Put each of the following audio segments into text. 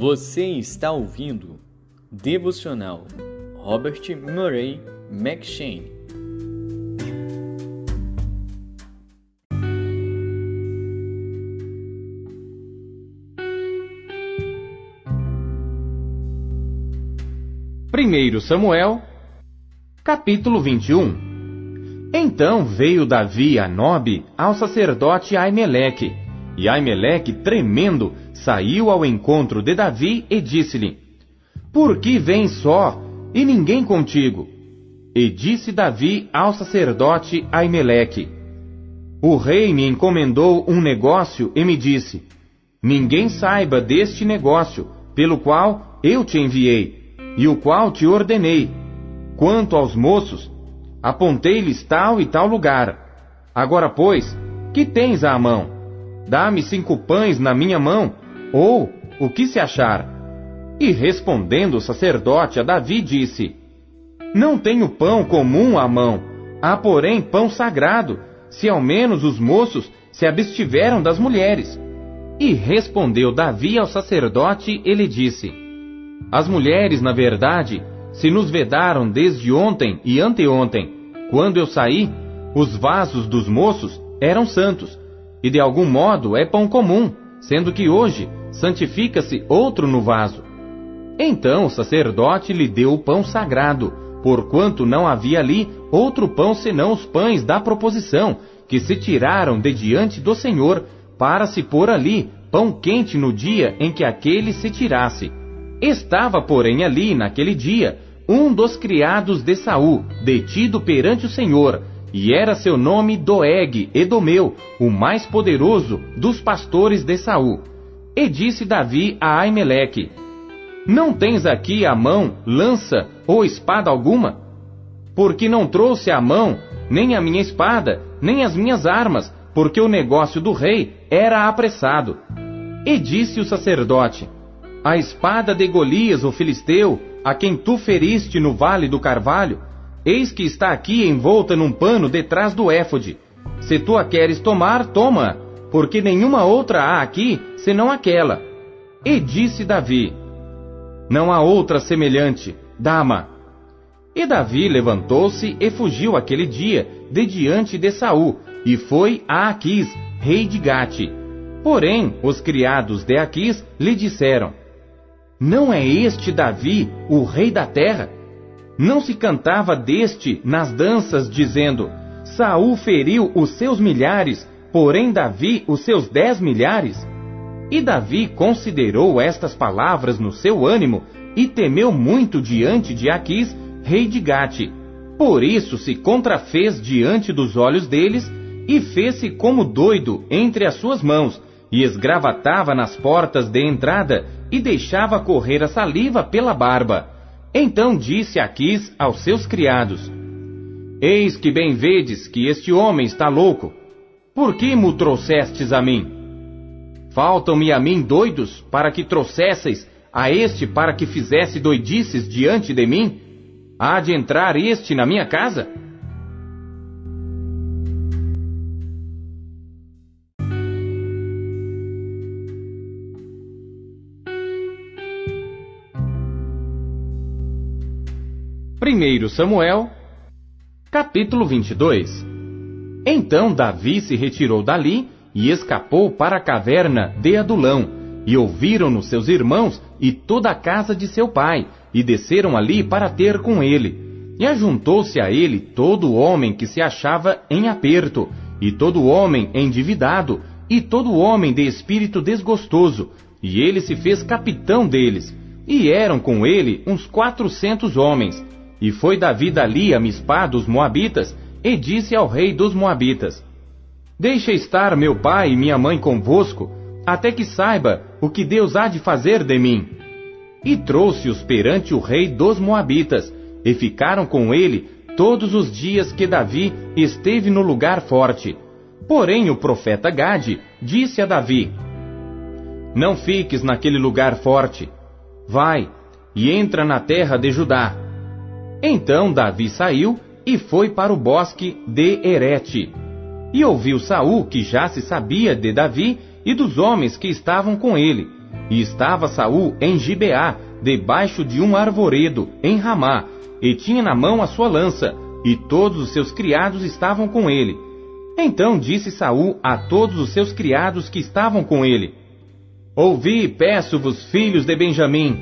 Você está ouvindo Devocional Robert Murray M'Cheyne. Primeiro Samuel, capítulo 21. Então veio Davi a Nobe ao sacerdote Aimeleque, e Aimeleque, tremendo, saiu ao encontro de Davi e disse-lhe: Por que vens só, e ninguém contigo? E disse Davi ao sacerdote Aimeleque: O rei me encomendou um negócio e me disse: Ninguém saiba deste negócio, pelo qual eu te enviei, e o qual te ordenei. Quanto aos moços, apontei-lhes tal e tal lugar. Agora, pois, que tens à mão? Dá-me 5 pães na minha mão, ou o que se achar. E respondendo o sacerdote a Davi, disse: Não tenho pão comum à mão, há porém pão sagrado, se ao menos os moços se abstiveram das mulheres. E respondeu Davi ao sacerdote e lhe disse: As mulheres, na verdade, se nos vedaram desde ontem e anteontem. Quando eu saí, os vasos dos moços eram santos, e de algum modo é pão comum, sendo que hoje santifica-se outro no vaso. Então o sacerdote lhe deu o pão sagrado, porquanto não havia ali outro pão senão os pães da proposição, que se tiraram de diante do Senhor, para se pôr ali pão quente no dia em que aquele se tirasse. Estava, porém, ali, naquele dia, um dos criados de Saul, detido perante o Senhor, e era seu nome Doeg, Edomeu, o mais poderoso dos pastores de Saul. E disse Davi a Aimeleque: Não tens aqui à mão lança ou espada alguma? Porque não trouxe à mão nem a minha espada, nem as minhas armas, porque o negócio do rei era apressado. E disse o sacerdote: A espada de Golias, o filisteu, a quem tu feriste no vale do Carvalho, eis que está aqui envolta num pano detrás do éfode. Se tu a queres tomar, toma, porque nenhuma outra há aqui, senão aquela. E disse Davi: Não há outra semelhante, dá-ma. E Davi levantou-se e fugiu aquele dia de diante de Saul, e foi a Aquis, rei de Gate. Porém, os criados de Aquis lhe disseram: Não é este Davi, o rei da terra? Não se cantava deste nas danças, dizendo: Saul feriu os seus milhares, porém Davi os seus 10 milhares? E Davi considerou estas palavras no seu ânimo, e temeu muito diante de Aquis, rei de Gate. Por isso se contrafez diante dos olhos deles, e fez-se como doido entre as suas mãos, e esgravatava nas portas de entrada, e deixava correr a saliva pela barba. Então disse Aquis aos seus criados: Eis que bem vedes que este homem está louco. Por que mo trouxestes a mim? Faltam-me a mim doidos para que trouxesseis a este para que fizesse doidices diante de mim? Há de entrar este na minha casa? Primeiro Samuel, capítulo 22. Então Davi se retirou dali e escapou para a caverna de Adulão, e ouviram-no seus irmãos e toda a casa de seu pai, e desceram ali para ter com ele. E ajuntou-se a ele todo homem que se achava em aperto, e todo homem endividado, e todo homem de espírito desgostoso, e ele se fez capitão deles, e eram com ele uns 400 homens. E foi Davi dali a Mispá dos Moabitas, e disse ao rei dos Moabitas: Deixa estar meu pai e minha mãe convosco, até que saiba o que Deus há de fazer de mim. E trouxe-os perante o rei dos Moabitas, e ficaram com ele todos os dias que Davi esteve no lugar forte. Porém o profeta Gade disse a Davi: Não fiques naquele lugar forte. Vai, e entra na terra de Judá. Então Davi saiu e foi para o bosque de Herete. E ouviu Saul que já se sabia de Davi e dos homens que estavam com ele, e estava Saul em Gibeá, debaixo de um arvoredo, em Ramá, e tinha na mão a sua lança, e todos os seus criados estavam com ele. Então disse Saul a todos os seus criados que estavam com ele: Ouvi, peço-vos, filhos de Benjamim,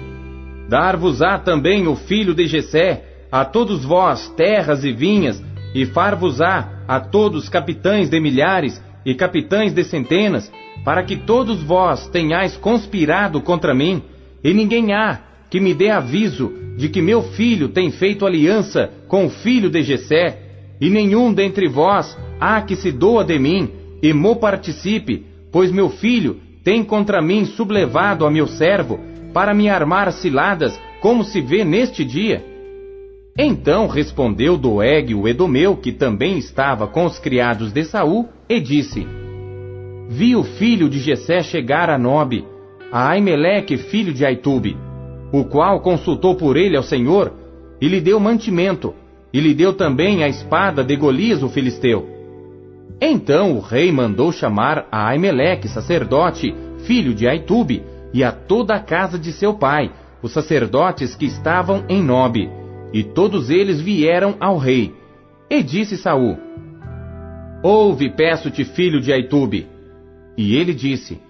dar-vos-á também o filho de Jessé, a todos vós terras e vinhas, e far-vos-á a todos capitães de milhares e capitães de centenas, para que todos vós tenhais conspirado contra mim, e ninguém há que me dê aviso de que meu filho tem feito aliança com o filho de Jessé, e nenhum dentre vós há que se doa de mim, e mo participe, pois meu filho tem contra mim sublevado a meu servo, para me armar ciladas, como se vê neste dia. Então respondeu Doeg o Edomeu, que também estava com os criados de Saul, e disse: Vi o filho de Jessé chegar a Nobe, a Aimeleque, filho de Aitube, o qual consultou por ele ao Senhor, e lhe deu mantimento, e lhe deu também a espada de Golias o filisteu. Então o rei mandou chamar a Aimeleque, sacerdote, filho de Aitube, e a toda a casa de seu pai, os sacerdotes que estavam em Nobe, e todos eles vieram ao rei. E disse Saul: Ouve, peço-te, filho de Aitube. E ele disse: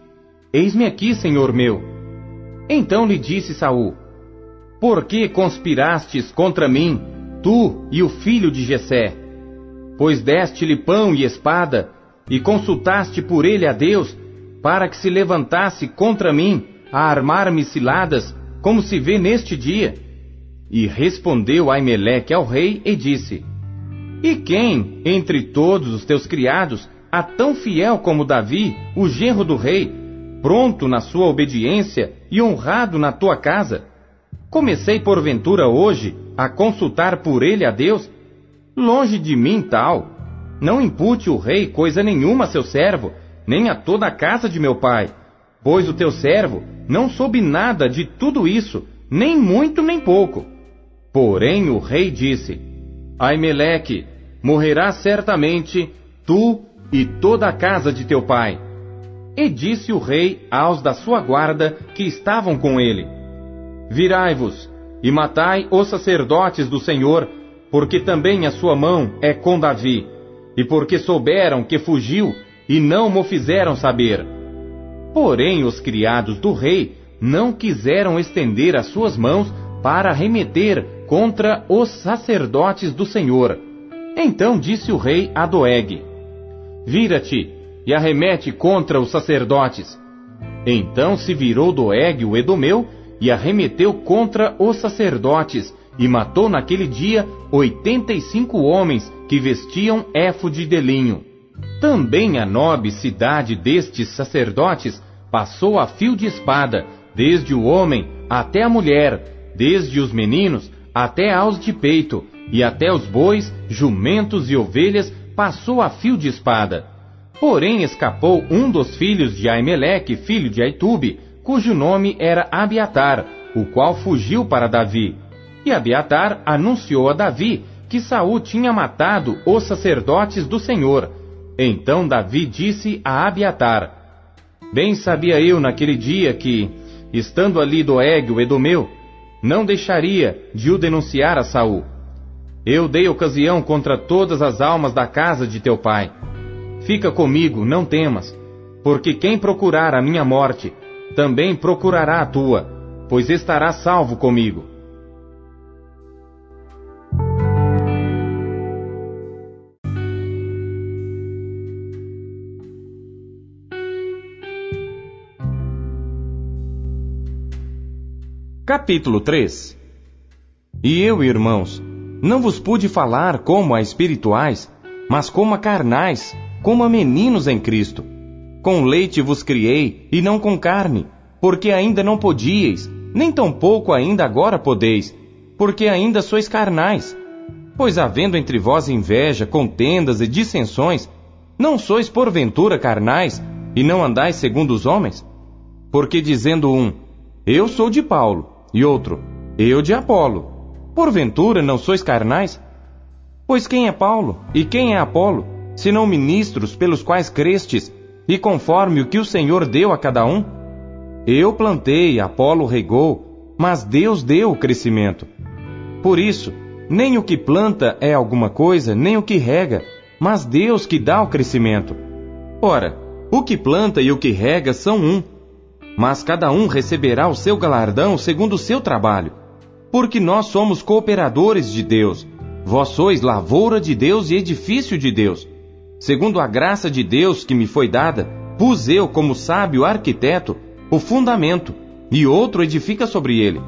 Eis-me aqui, senhor meu. Então lhe disse Saul: Por que conspirastes contra mim, tu e o filho de Jessé? Pois deste-lhe pão e espada, e consultaste por ele a Deus, para que se levantasse contra mim, a armar-me ciladas, como se vê neste dia. E respondeu Aimeleque ao rei e disse: E quem, entre todos os teus criados, há tão fiel como Davi, o genro do rei, pronto na sua obediência e honrado na tua casa? Comecei porventura hoje a consultar por ele a Deus? Longe de mim tal. Não impute o rei coisa nenhuma a seu servo, nem a toda a casa de meu pai, pois o teu servo não soube nada de tudo isso, nem muito nem pouco. Porém o rei disse: Aimeleque, morrerás certamente, tu e toda a casa de teu pai. E disse o rei aos da sua guarda que estavam com ele: Virai-vos, e matai os sacerdotes do Senhor, porque também a sua mão é com Davi, e porque souberam que fugiu, e não mo fizeram saber. Porém os criados do rei não quiseram estender as suas mãos para remeter contra os sacerdotes do Senhor. Então disse o rei a Doeg: Vira-te e arremete contra os sacerdotes. Então se virou Doeg o Edomeu e arremeteu contra os sacerdotes, e matou naquele dia 85 homens que vestiam éfode de linho. Também a Nobe, cidade destes sacerdotes, passou a fio de espada, desde o homem até a mulher, desde os meninos até aos de peito, e até os bois, jumentos e ovelhas passou a fio de espada. Porém escapou um dos filhos de Aimeleque, filho de Aitube, cujo nome era Abiatar, o qual fugiu para Davi. E Abiatar anunciou a Davi que Saul tinha matado os sacerdotes do Senhor. Então Davi disse a Abiatar: Bem sabia eu naquele dia que, estando ali Doeg o Edomeu, não deixaria de o denunciar a Saul. Eu dei ocasião contra todas as almas da casa de teu pai. Fica comigo, não temas, porque quem procurar a minha morte, também procurará a tua, pois estará salvo comigo. Capítulo 3. E eu, irmãos, não vos pude falar como a espirituais, mas como a carnais, como a meninos em Cristo. Com leite vos criei, e não com carne, porque ainda não podíeis, nem tampouco ainda agora podeis, porque ainda sois carnais. Pois havendo entre vós inveja, contendas e dissensões, não sois porventura carnais, e não andais segundo os homens? Porque dizendo um: Eu sou de Paulo, e outro: Eu de Apolo, porventura não sois carnais? Pois quem é Paulo, e quem é Apolo, senão ministros pelos quais crestes, e conforme o que o Senhor deu a cada um? Eu plantei, Apolo regou, mas Deus deu o crescimento. Por isso, nem o que planta é alguma coisa, nem o que rega, mas Deus que dá o crescimento. Ora, o que planta e o que rega são um, mas cada um receberá o seu galardão segundo o seu trabalho. Porque nós somos cooperadores de Deus. Vós sois lavoura de Deus e edifício de Deus. Segundo a graça de Deus que me foi dada, pus eu, como sábio arquiteto, o fundamento, e outro edifica sobre ele.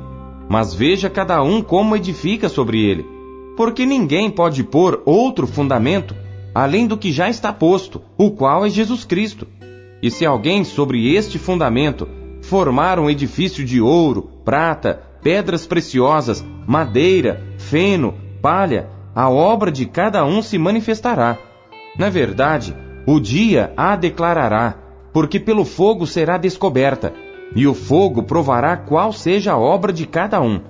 Mas veja cada um como edifica sobre ele. Porque ninguém pode pôr outro fundamento, além do que já está posto, o qual é Jesus Cristo. E se alguém sobre este fundamento formar um edifício de ouro, prata, pedras preciosas, madeira, feno, palha, a obra de cada um se manifestará. Na verdade, o dia a declarará, porque pelo fogo será descoberta, e o fogo provará qual seja a obra de cada um.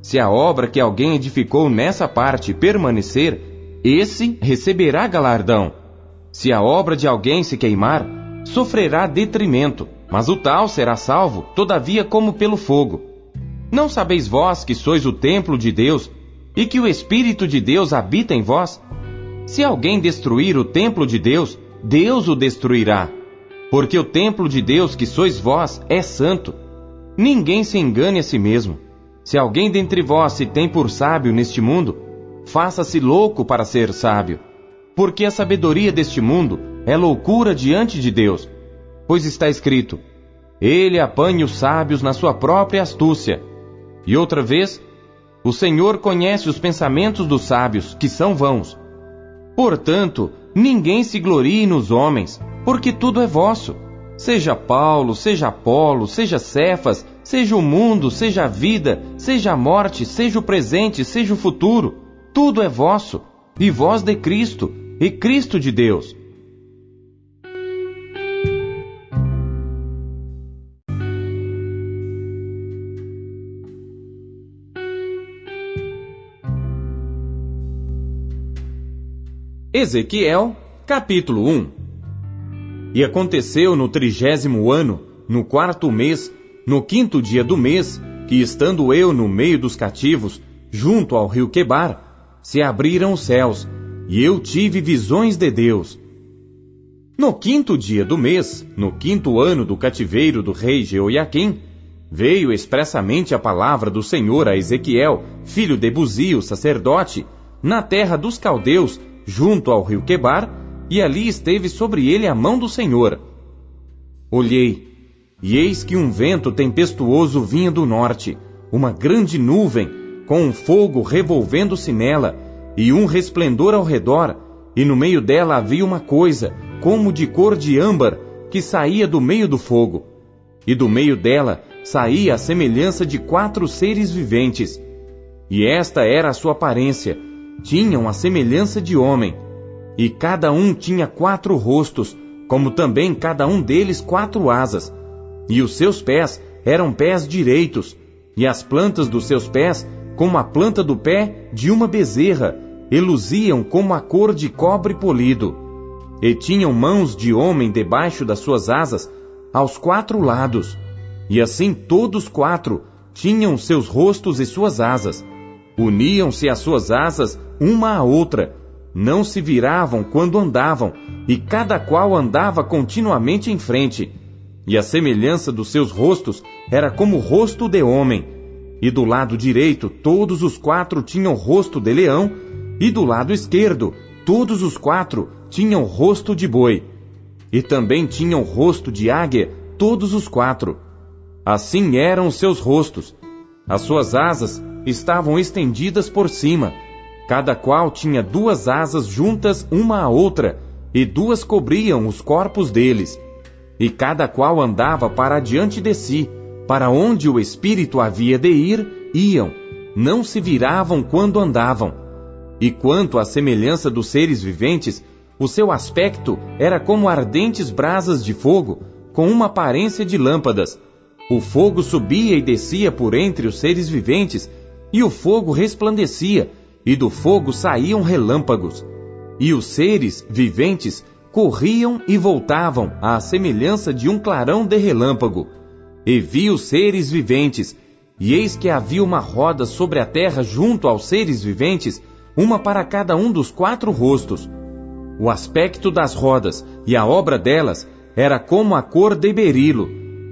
Se a obra que alguém edificou nessa parte permanecer, esse receberá galardão. Se a obra de alguém se queimar, sofrerá detrimento, mas o tal será salvo, todavia como pelo fogo. Não sabeis vós que sois o templo de Deus, e que o Espírito de Deus habita em vós? Se alguém destruir o templo de Deus, Deus o destruirá. Porque o templo de Deus que sois vós é santo. Ninguém se engane a si mesmo. Se alguém dentre vós se tem por sábio neste mundo, faça-se louco para ser sábio. Porque a sabedoria deste mundo é loucura diante de Deus. Pois está escrito: Ele apanha os sábios na sua própria astúcia. E outra vez, o Senhor conhece os pensamentos dos sábios, que são vãos. Portanto, ninguém se glorie nos homens, porque tudo é vosso. Seja Paulo, seja Apolo, seja Cefas, seja o mundo, seja a vida, seja a morte, seja o presente, seja o futuro. Tudo é vosso, e vós de Cristo, e Cristo de Deus. Ezequiel, capítulo 1. E aconteceu no 30º ano, no 4º mês, no 5º dia do mês, que estando eu no meio dos cativos, junto ao rio Quebar, se abriram os céus, e eu tive visões de Deus. No 5º dia do mês, no 5º ano do cativeiro do rei Jeoiaquim, veio expressamente a palavra do Senhor a Ezequiel, filho de Buzi, sacerdote, na terra dos caldeus, junto ao rio Quebar, e ali esteve sobre ele a mão do Senhor. Olhei, e eis que um vento tempestuoso vinha do norte, uma grande nuvem, com um fogo revolvendo-se nela, e um resplendor ao redor, e no meio dela havia uma coisa, como de cor de âmbar, que saía do meio do fogo. E do meio dela saía a semelhança de 4 seres viventes. E esta era a sua aparência. Tinham a semelhança de homem, e cada um tinha 4 rostos, como também cada um deles 4 asas, e os seus pés eram pés direitos, e as plantas dos seus pés, como a planta do pé de uma bezerra, e luziam como a cor de cobre polido, e tinham mãos de homem debaixo das suas asas, aos 4 lados, e assim todos 4 tinham seus rostos e suas asas. Uniam-se as suas asas uma à outra, não se viravam quando andavam, e cada qual andava continuamente em frente. E a semelhança dos seus rostos era como o rosto de homem. E do lado direito todos os 4 tinham rosto de leão, e do lado esquerdo todos os 4 tinham rosto de boi. E também tinham rosto de águia todos os 4. Assim eram os seus rostos. As suas asas estavam estendidas por cima, cada qual tinha 2 asas juntas uma à outra, e 2 cobriam os corpos deles. E cada qual andava para diante de si, para onde o Espírito havia de ir, iam, não se viravam quando andavam. E quanto à semelhança dos seres viventes, o seu aspecto era como ardentes brasas de fogo, com uma aparência de lâmpadas. O fogo subia e descia por entre os seres viventes, e o fogo resplandecia, e do fogo saíam relâmpagos. E os seres viventes corriam e voltavam à semelhança de um clarão de relâmpago. E vi os seres viventes, e eis que havia uma roda sobre a terra junto aos seres viventes, uma para cada um dos 4 rostos. O aspecto das rodas e a obra delas era como a cor de berilo,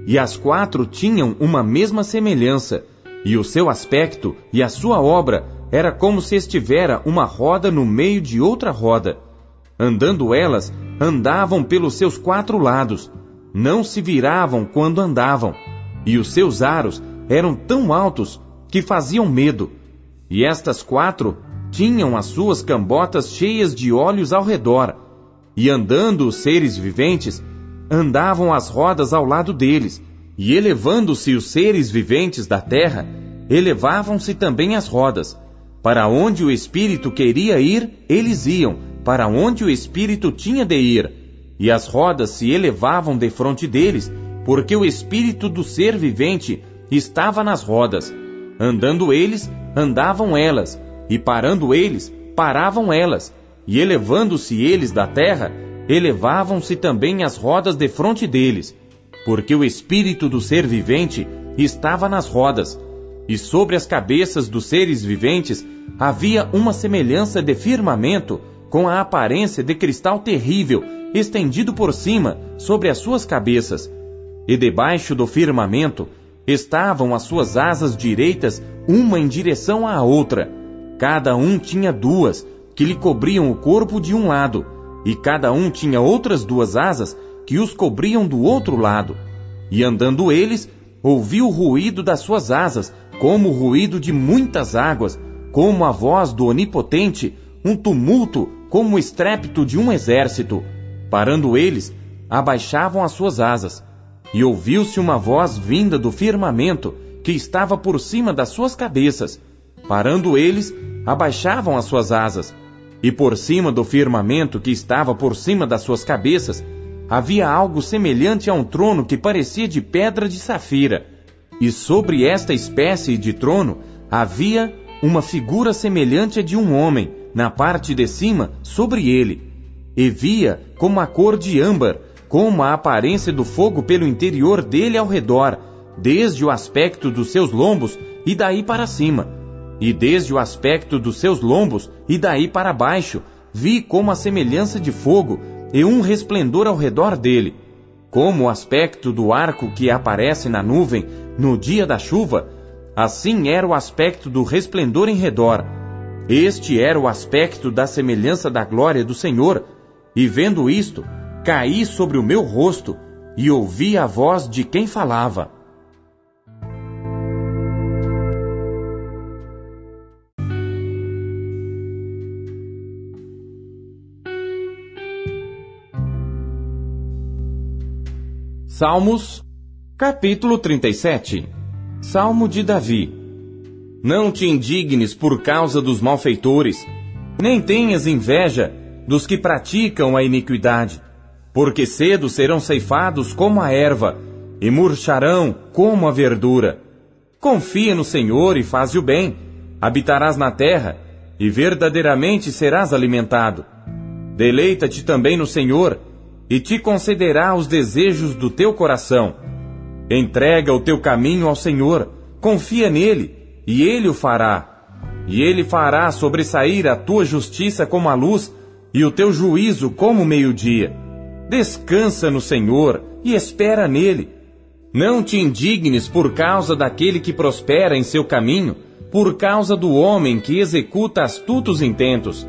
e as 4 tinham uma mesma semelhança, e o seu aspecto e a sua obra era como se estivera uma roda no meio de outra roda. Andando elas, andavam pelos seus 4 lados, não se viravam quando andavam, e os seus aros eram tão altos que faziam medo. E estas 4 tinham as suas cambotas cheias de olhos ao redor, e andando os seres viventes, andavam as rodas ao lado deles, e elevando-se os seres viventes da terra, elevavam-se também as rodas. Para onde o Espírito queria ir, eles iam, para onde o Espírito tinha de ir, e as rodas se elevavam defronte deles, porque o Espírito do ser vivente estava nas rodas. Andando eles, andavam elas, e parando eles, paravam elas, e elevando-se eles da terra, elevavam-se também as rodas defronte deles, porque o Espírito do ser vivente estava nas rodas, e sobre as cabeças dos seres viventes havia uma semelhança de firmamento, com a aparência de cristal terrível, estendido por cima sobre as suas cabeças. E debaixo do firmamento estavam as suas asas direitas, uma em direção à outra. Cada um tinha 2, que lhe cobriam o corpo de um lado, e cada um tinha outras 2 asas, que os cobriam do outro lado. E andando eles, ouvi o ruído das suas asas, como o ruído de muitas águas, como a voz do Onipotente, um tumulto, como o estrépito de um exército. Parando eles, abaixavam as suas asas, e ouviu-se uma voz vinda do firmamento, que estava por cima das suas cabeças. Parando eles, abaixavam as suas asas, e por cima do firmamento que estava por cima das suas cabeças, havia algo semelhante a um trono que parecia de pedra de safira, e sobre esta espécie de trono havia uma figura semelhante a de um homem, na parte de cima, sobre ele, e via como a cor de âmbar, como a aparência do fogo pelo interior dele ao redor, desde o aspecto dos seus lombos e daí para cima, e desde o aspecto dos seus lombos e daí para baixo, vi como a semelhança de fogo e um resplendor ao redor dele, como o aspecto do arco que aparece na nuvem no dia da chuva, assim era o aspecto do resplendor em redor. Este era o aspecto da semelhança da glória do Senhor, e vendo isto, caí sobre o meu rosto e ouvi a voz de quem falava. Salmos, capítulo 37. Salmo de Davi. Não te indignes por causa dos malfeitores, nem tenhas inveja dos que praticam a iniquidade, porque cedo serão ceifados como a erva, e murcharão como a verdura. Confia no Senhor e faze o bem, habitarás na terra, e verdadeiramente serás alimentado. Deleita-te também no Senhor, e te concederá os desejos do teu coração. Entrega o teu caminho ao Senhor, confia nele, e ele o fará. E ele fará sobressair a tua justiça como a luz, e o teu juízo como o meio-dia. Descansa no Senhor e espera nele. Não te indignes por causa daquele que prospera em seu caminho, por causa do homem que executa astutos intentos.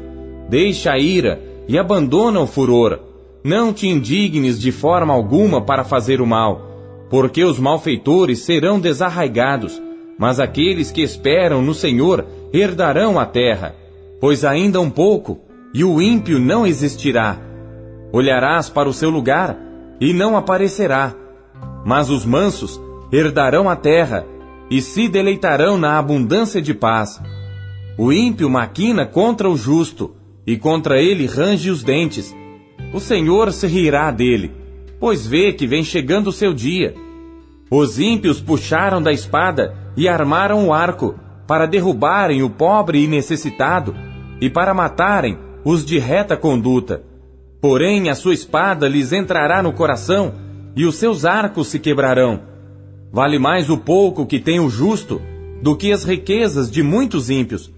Deixa a ira e abandona o furor. Não te indignes de forma alguma para fazer o mal, porque os malfeitores serão desarraigados, mas aqueles que esperam no Senhor herdarão a terra. Pois ainda um pouco, e o ímpio não existirá. Olharás para o seu lugar, e não aparecerá. Mas os mansos herdarão a terra, e se deleitarão na abundância de paz. O ímpio maquina contra o justo, e contra ele range os dentes. O Senhor se rirá dele, pois vê que vem chegando o seu dia. Os ímpios puxaram da espada e armaram o arco, para derrubarem o pobre e necessitado, e para matarem os de reta conduta. Porém a sua espada lhes entrará no coração, e os seus arcos se quebrarão. Vale mais o pouco que tem o justo do que as riquezas de muitos ímpios.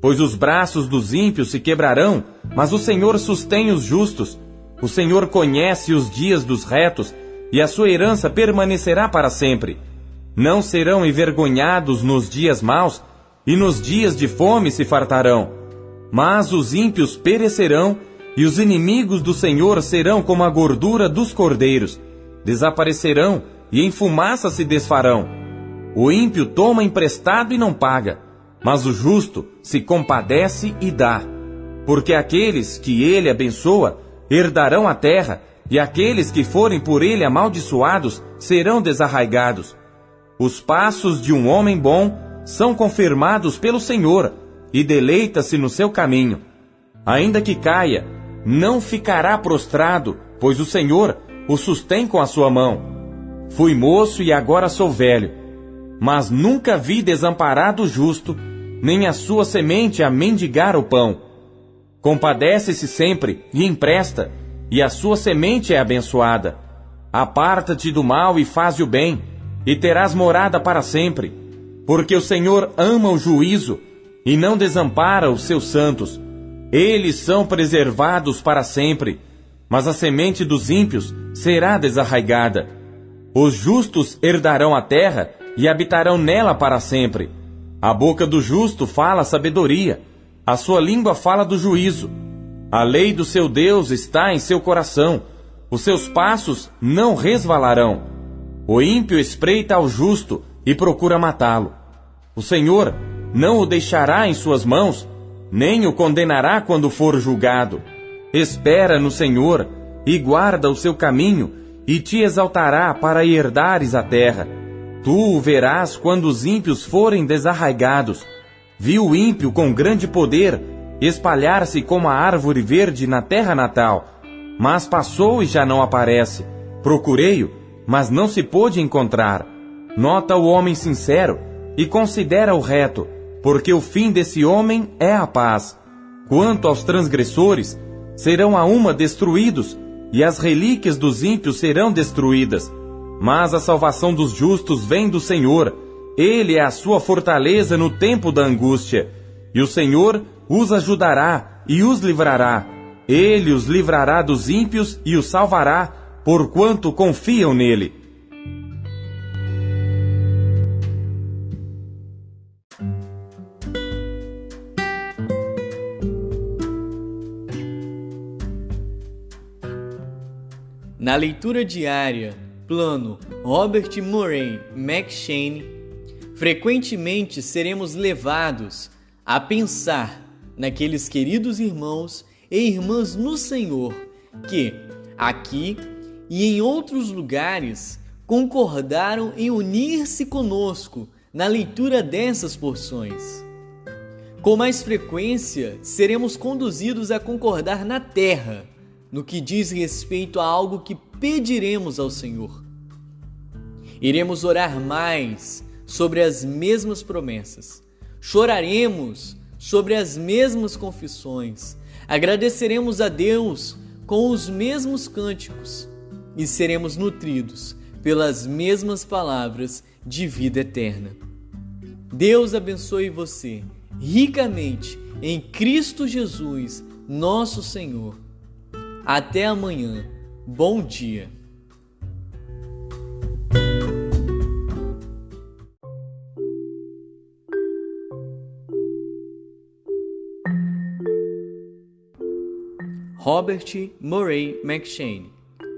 Pois os braços dos ímpios se quebrarão, mas o Senhor sustém os justos. O Senhor conhece os dias dos retos, e a sua herança permanecerá para sempre. Não serão envergonhados nos dias maus, e nos dias de fome se fartarão. Mas os ímpios perecerão, e os inimigos do Senhor serão como a gordura dos cordeiros. Desaparecerão, e em fumaça se desfarão. O ímpio toma emprestado e não paga, mas o justo se compadece e dá. Porque aqueles que ele abençoa herdarão a terra, e aqueles que forem por ele amaldiçoados serão desarraigados. Os passos de um homem bom são confirmados pelo Senhor, e deleita-se no seu caminho. Ainda que caia, não ficará prostrado, pois o Senhor o sustém com a sua mão. Fui moço e agora sou velho, mas nunca vi desamparado o justo, nem a sua semente a mendigar o pão. Compadece-se sempre e empresta, e a sua semente é abençoada. Aparta-te do mal e faze o bem, e terás morada para sempre. Porque o Senhor ama o juízo, e não desampara os seus santos. Eles são preservados para sempre, mas a semente dos ímpios será desarraigada. Os justos herdarão a terra e habitarão nela para sempre. A boca do justo fala sabedoria, a sua língua fala do juízo. A lei do seu Deus está em seu coração, os seus passos não resvalarão. O ímpio espreita ao justo e procura matá-lo. O Senhor não o deixará em suas mãos, nem o condenará quando for julgado. Espera no Senhor e guarda o seu caminho, e te exaltará para herdares a terra. Tu o verás quando os ímpios forem desarraigados. Viu o ímpio com grande poder espalhar-se como a árvore verde na terra natal. Mas passou e já não aparece. Procurei-o, mas não se pôde encontrar. Nota o homem sincero e considera o reto, porque o fim desse homem é a paz. Quanto aos transgressores, serão a uma destruídos, e as relíquias dos ímpios serão destruídas. Mas a salvação dos justos vem do Senhor. Ele é a sua fortaleza no tempo da angústia. E o Senhor os ajudará e os livrará. Ele os livrará dos ímpios e os salvará, porquanto confiam nele. Na leitura diária, plano Robert Murray M'Cheyne, frequentemente seremos levados a pensar naqueles queridos irmãos e irmãs no Senhor que, aqui e em outros lugares, concordaram em unir-se conosco na leitura dessas porções. Com mais frequência, seremos conduzidos a concordar na terra, no que diz respeito a algo que pediremos ao Senhor. Iremos orar mais sobre as mesmas promessas, choraremos sobre as mesmas confissões, agradeceremos a Deus com os mesmos cânticos e seremos nutridos pelas mesmas palavras de vida eterna. Deus abençoe você ricamente em Cristo Jesus, nosso Senhor. Até amanhã. Bom dia. Robert Murray M'Cheyne,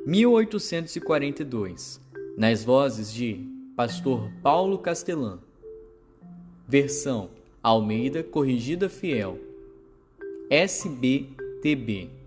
1842, nas vozes de Pastor Paulo Castelã. Versão Almeida Corrigida Fiel, SBTB.